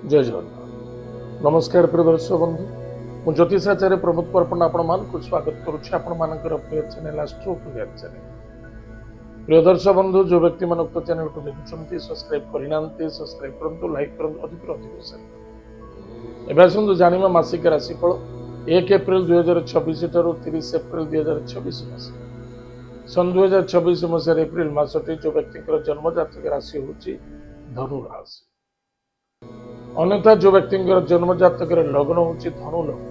जय जगन्नाथ नमस्कार प्रिय दर्शक बंधु मु ज्योतिषाचार्य प्रमोद पर्पण आपण मानक स्वागत करुच्ची आपण मानकर प्रिय चैनल एस्ट्रो क्लियर चैनल। प्रिय दर्शक बंधु जो व्यक्ति मन उक्त चैनल को देखुछंती सब्सक्राइब करिनांती सब्सक्राइब करंतु लाइक करंतु अधिक शेयर। एबे आसंतु जानिमा मासिक राशिफल 1 एप्रिल 2026 ठारू 30 एप्रिल 2026 मसीहा। सन 2026 मसीह एप्रिल मासटी जो व्यक्ति जन्म जातक राशि होची धनु राशि। अन्यथा जो व्यक्ति जन्म जातक लग्न होची धनु लग्न।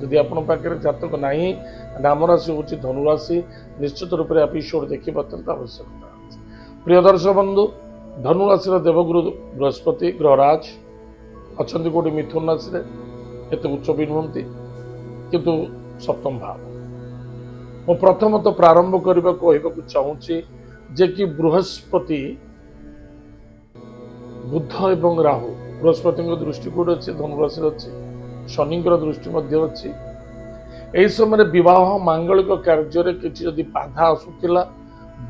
यदि आपण पाखे जातक नहीं नाम राशि होची धनु राशि निश्चित रूप से एपिसोड देखिए अत्यंत आवश्यकता। प्रिय दर्शक बंधु धनु राशि देवगुरु बृहस्पति ग्रहराज अच्छा गोटे मिथुन राशि एत उच्च भी नुहति किंतु सप्तम भाव। मु प्रथमतः प्रारंभ करने को चाहूँगी जे कि बृहस्पति बुध एवं राहु बृहस्पति दृष्टि कौट अच्छे धनुराशि अच्छी शनि दृष्टि अच्छी यही समय विवाह मांगलिक कार्य किसी बाधा आसूला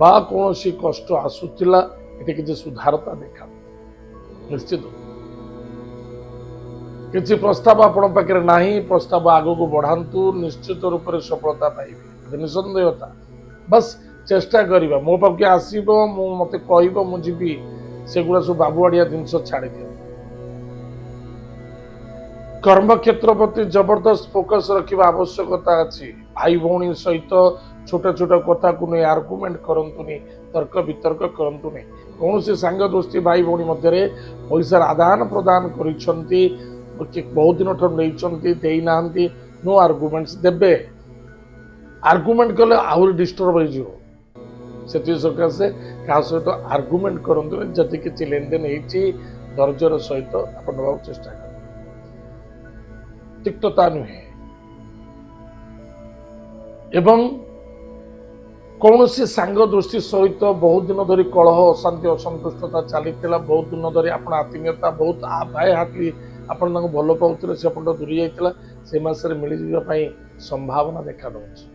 कौन कष्ट आसूला ये किसी सुधारता देखा निश्चित किसी प्रस्ताव आपण पाखे ना प्रस्ताव आग को बढ़ातु निश्चित रूप से सफलता पाइबे निसंदेहता बस चेष्टा करवा मो पाखे आसब मत कह मुझी सेगुड़ा सब बाबुआड़िया जिनस छाड़ी दिया। कर्म क्षेत्र प्रति जबरदस्त फोकस रखा आवश्यकता अच्छी। भाई भौणी सहित छोटा छोटा कथा को नहीं आर्गुमेंट करंतुनी तर्क वितर्क करंतुनी कौन से सांग दोस्ती भाई भौणी मध्य पैसा आदान प्रदान कर बहुत दिन ठूँ नहीं नो आर्गुमेंट्स देबे आर्गुमेंट कले आहरी डिस्टर्ब हो सकाशे क्या सहित आर्गुमेंट करते जदि किसी लेनदेन धैर्यर सहित आप चेष्टा कर तिक्तता नुहे एवं कौन सी सांग दृष्टि सहित बहुत दिन धरी कलह अशांति असंतुष्टता चली बहुत दिन धरी आप आत्मीयता बहुत भाई हाथी आपण भल पाते से दूरी जाता से मसरे मिल जावाई संभावना देखा दूसरी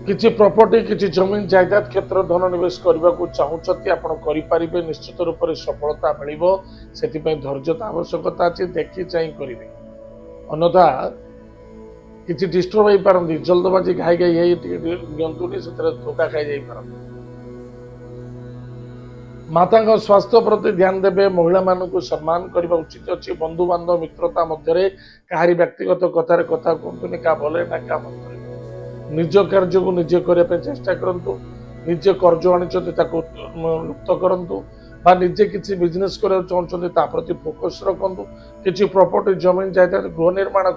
किसी प्रॉपर्टी किसी जमीन जायदाद क्षेत्र धन निवेश करने को चाहूँगी आपरे निश्चित रूप से सफलता मिल से धैर्यता आवश्यकता अच्छी देखी चाह करेंगे अन्यथा किसी डिस्टर्ब हो पारती जल्दबाजी घाई घाई दिंतुनी से धोखा खाई पारती। माता स्वास्थ्य प्रति ध्यान देवे महिला मानक सम्मान करने उचित अच्छी बंधु बांधव मित्रता मध्य कहारी व्यक्तिगत कथार कथा कहतुनि क्या भले ना क्या मंत्र निज कार्य को निजे करने चेष्टा करूँ निजे कर्ज आनी लुप्त करूँ निजे किसी बिजनेस करने चाहते प्रति फोकस रखु किसी प्रॉपर्टी जमीन जायदाद गृह निर्माण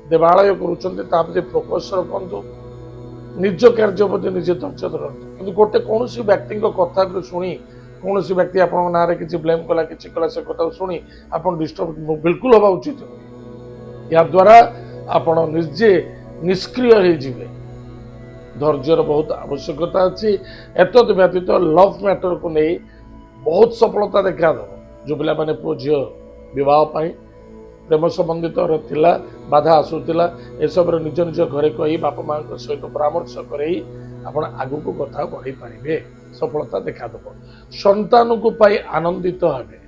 देवालय प्रति फोकस रखु निज कार्य प्रति निजे धैर्य धरतु कि गोटे कौन व्यक्ति कथा को शुणी कौन व्यक्ति आप ना कि ब्लेम कला कि कला से कथा शुणी आप डिस्टर्ब बिल्कुल हवा उचित या द्वारा आप निजे निष्क्रिय धैर्यर बहुत आवश्यकता अच्छी। एत व्यतीत लव मैटर को नहीं बहुत सफलता देखा दब जो पिला माने पुओ झील बह प्रेम संबंधित बाधा आसूला एसब निज निज घरे कही बाप माँ सहित परामर्श कर आग को कथा बढ़ी पारे सफलता देखा दब। संतान को पाई आनंदित हेबे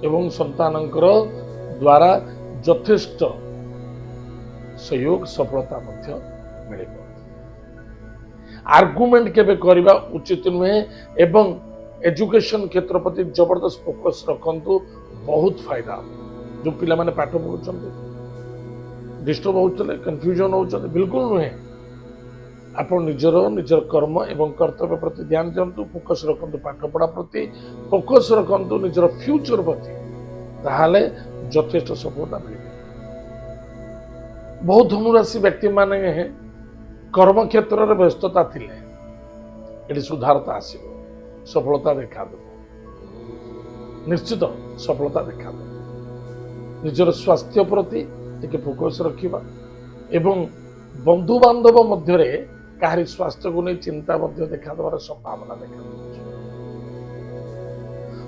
एवं संतान द्वारा यथेष्ट सहयोग सफलता मिल आर्गुमेंट केबे करबा उचित नुहे एवं एजुकेशन क्षेत्र प्रति जबरदस्त फोकस रखंतु बहुत फायदा जो पिला माने पाठ पढ़ुछंती डिस्टर्ब होतले कंफ्यूजन होतले बिल्कुल नुहे आप निजर कर्म एवं कर्तव्य प्रति ध्यान दिंतु फोकस रखंतु पाठ पढ़ा प्रति फोकस रखंतु निजर फ्यूचर प्रति ताहाले यथेष्ट सफलता मिले। बहुत धनुराशि व्यक्ति माने कर्म क्षेत्र में व्यस्तता थिले ये सुधारता आसो सफलता देखा दे निश्चित सफलता देखा दे निजर स्वास्थ्य प्रति एक फोकस रखा एवं बंधु बांधव मध्य कहारी स्वास्थ्य को नहीं चिंता देखा देवार संभावना देखा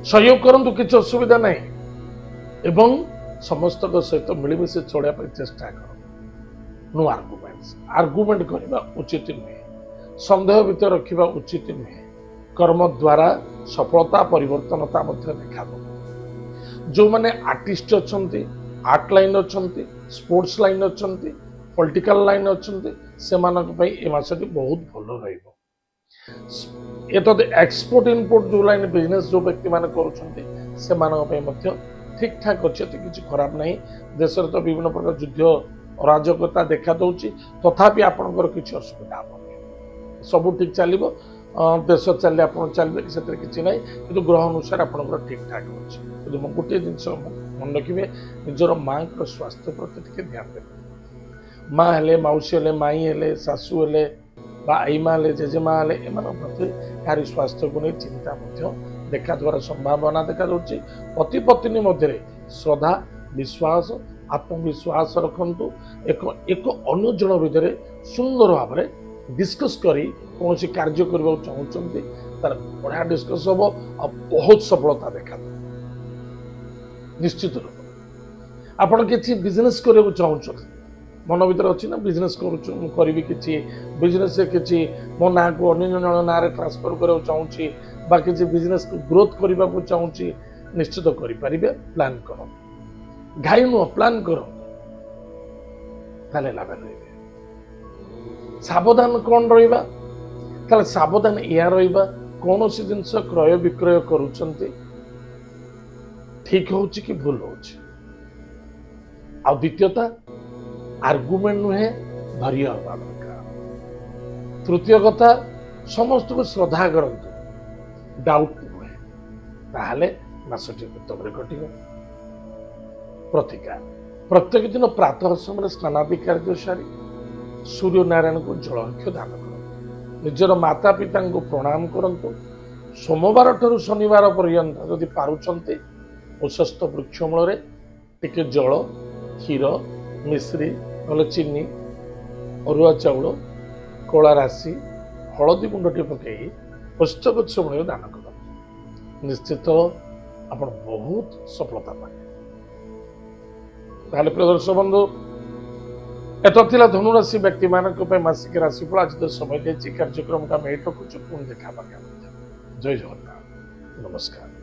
सहयोग करंतु किसी असुविधा नहीं एवं समस्त सहित मिलमिशे चढ़ाई चेष्टा कर नो आर्गुमेंट करने उचित नुहे संदेह भीतर रखा उचित नुहे कर्म द्वारा सफलता परिवर्तनता देखा जो मैंने आर्टिस्ट अच्छा आर्ट लाइन अच्छा स्पोर्ट्स लाइन अच्छा पॉलिटिकल लाइन अच्छा से मासटी बहुत भल रही एक्सपोर्ट इम्पोर्ट जो लाइन बिजनेस जो व्यक्ति मैंने कर ठीक ठाक अच्छे किसी खराब नहीं देश तो विभिन्न प्रकार युद्ध अराजकता देखा दूसरी तथापि आपंकर किसी असुविधा हम सब ठीक चलो देश चलिए आप चलिए से किसी ना कि ग्रह अनुसार आपंकर ठीक ठाक अच्छे गोटे जिन मन रखिए निजर माँ स्वास्थ्य प्रति ध्यान देते माँ हेले मौसी हेले माई हेले शाशु हेले आई माँ हेले जेजेमा हेले एम प्रति यार स्वास्थ्य को नहीं चिंता देखा द्वारा संभावना देखा जाऊँगी पति पत्नी मध्य श्रद्धा विश्वास आत्मविश्वास रखु एक एक अन्य जन भितर सुंदर भाव में डिस्कस करी कौन सी कार्य करने चाहते तार बढ़िया डिस्कस हम और बहुत सफलता देखा निश्चित रूप आप किसी बिजनेस करने चाहते मन भर अच्छी ना बिजनेस करी कि बिजनेस किसी मो ना को अन्य जन ना ट्रांसफर करने चाहूँगी बा किसी बिजनेस को ग्रोथ करने को चाहूँगी निश्चित करें प्लान कर घाई नुह प्लान कर लाभ रही सावधान कौन रहा सावधान या रहा कौन सी जिनस क्रय विक्रय करुँच ठीक हो कि भूल हो द्वितीयता आर्गुमेंट नुहे धैर्य हवा दरकार तृतीय कथा समस्त को श्रद्धा करतु डाउट नुहे ताहले मासटी उत्तम कटि प्रतिकार प्रत्येक दिन प्रातः समय स्नानादि कार्य सारी सूर्य नारायण को जलक्ष्य दान कर निजर माता पिता को प्रणाम करंतु सोमवार ठारू शनिवार पर्यंत जदि पारुचंते उशस्त वृक्ष मूल टिके जल क्षीर मिश्री ना चीनी अरुआ चाउल कला राशि हलदी गुंड पकई पुष्टगुच्छ मूल दान कर निश्चित आप बहुत सफलता पाए ताहले प्रिय दर्शक बंधु एत थिला धनुराशि व्यक्ति मानक मासिक राशिफल आज तो समय कार्यक्रम का मेट रखुचु पुणी देखा जय जगन्नाथ नमस्कार।